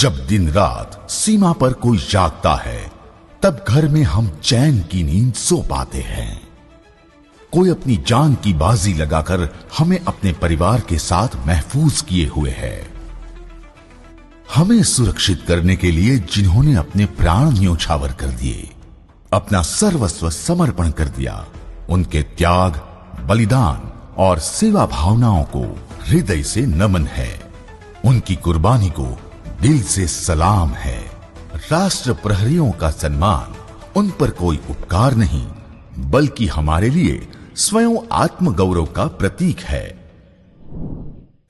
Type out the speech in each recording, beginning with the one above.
जब दिन रात सीमा पर कोई जागता है, तब घर में हम चैन की नींद सो पाते हैं। कोई अपनी जान की बाजी लगाकर हमें अपने परिवार के साथ महफूज किए हुए है। हमें सुरक्षित करने के लिए जिन्होंने अपने प्राण न्योछावर कर दिए, अपना सर्वस्व समर्पण कर दिया, उनके त्याग, बलिदान और सेवा भावनाओं को हृदय से नमन है। उनकी कुर्बानी को दिल से सलाम है। राष्ट्र प्रहरियों का सम्मान उन पर कोई उपकार नहीं, बल्कि हमारे लिए स्वयं आत्मगौरव का प्रतीक है।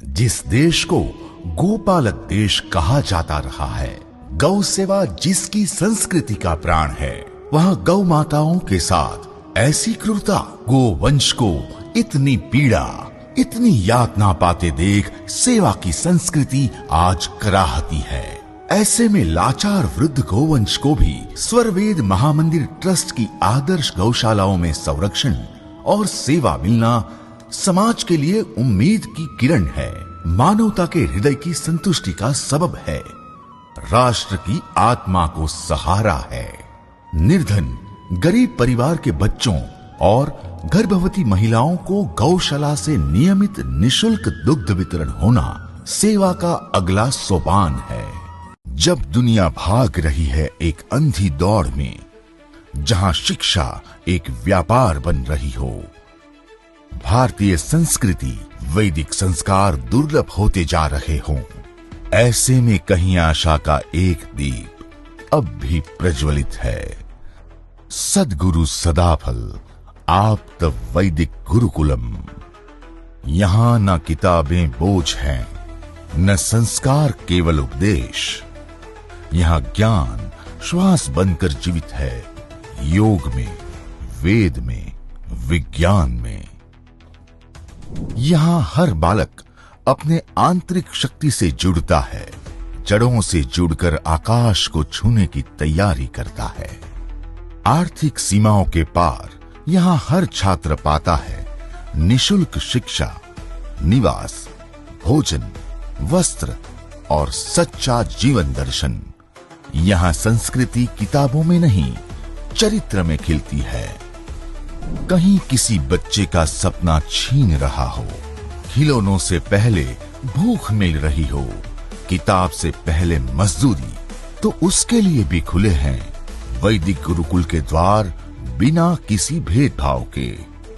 जिस देश को गोपालक देश कहा जाता रहा है, गौ सेवा जिसकी संस्कृति का प्राण है, वहां गौ माताओं के साथ ऐसी क्रूरता, गोवंश को इतनी पीड़ा, इतनी यातना पाते देख सेवा की संस्कृति आज कराहती है। ऐसे में लाचार वृद्ध गोवंश को भी स्वरवेद महामंदिर ट्रस्ट की आदर्श गौशालाओं में संरक्षण और सेवा मिलना समाज के लिए उम्मीद की किरण है, मानवता के हृदय की संतुष्टि का सबब है, राष्ट्र की आत्मा को सहारा है। निर्धन गरीब परिवार के बच्चों और गर्भवती महिलाओं को गौशाला से नियमित निशुल्क दुग्ध वितरण होना सेवा का अगला सोपान है। जब दुनिया भाग रही है एक अंधी दौड़ में, जहां शिक्षा एक व्यापार बन रही हो, भारतीय संस्कृति, वैदिक संस्कार दुर्लभ होते जा रहे हों, ऐसे में कहीं आशा का एक दीप अब भी प्रज्वलित है। सद्गुरु सदाफल आप्त वैदिक गुरुकुलम। यहां न किताबें बोझ हैं, न संस्कार केवल उपदेश। यहां ज्ञान श्वास बनकर जीवित है, योग में, वेद में, विज्ञान में। यहां हर बालक अपने आंतरिक शक्ति से जुड़ता है, जड़ों से जुड़कर आकाश को छूने की तैयारी करता है। आर्थिक सीमाओं के पार यहां हर छात्र पाता है निशुल्क शिक्षा, निवास, भोजन, वस्त्र और सच्चा जीवन दर्शन। यहां संस्कृति किताबों में नहीं, चरित्र में खिलती है। कहीं किसी बच्चे का सपना छीन रहा हो, खिलौनों से पहले भूख मिल रही हो, किताब से पहले मजदूरी, तो उसके लिए भी खुले हैं वैदिक गुरुकुल के द्वार। बिना किसी भेदभाव के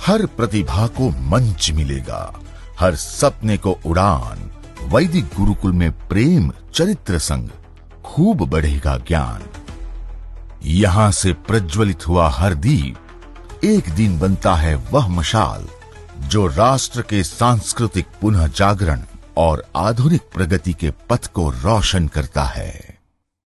हर प्रतिभा को मंच मिलेगा, हर सपने को उड़ान। वैदिक गुरुकुल में प्रेम, चरित्र संग खूब बढ़ेगा ज्ञान। यहां से प्रज्वलित हुआ हर दीप एक दिन बनता है वह मशाल जो राष्ट्र के सांस्कृतिक पुनः जागरण और आधुनिक प्रगति के पथ को रोशन करता है।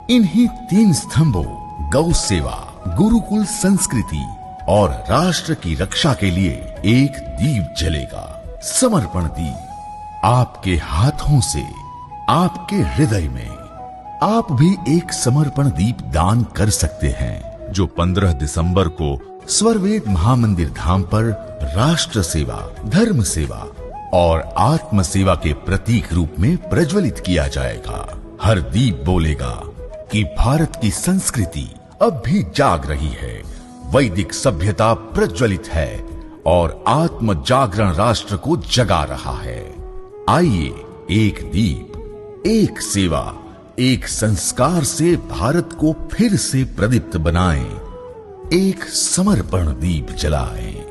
इन्हीं तीन स्तंभों, गौ सेवा, गुरुकुल संस्कृति और राष्ट्र की रक्षा के लिए एक दीप जलेगा। समर्पण दीप आपके हाथों से, आपके हृदय में। आप भी एक समर्पण दीप दान कर सकते हैं, जो 15 दिसंबर को स्वरवेद महामंदिर धाम पर राष्ट्र सेवा, धर्म सेवा और आत्म सेवा के प्रतीक रूप में प्रज्वलित किया जाएगा। हर दीप बोलेगा कि भारत की संस्कृति अब भी जाग रही है, वैदिक सभ्यता प्रज्वलित है और आत्म जागरण राष्ट्र को जगा रहा है। आइए एक दीप, एक सेवा, एक संस्कार से भारत को फिर से प्रदीप्त बनाएं, एक समर्पण दीप जलाएं।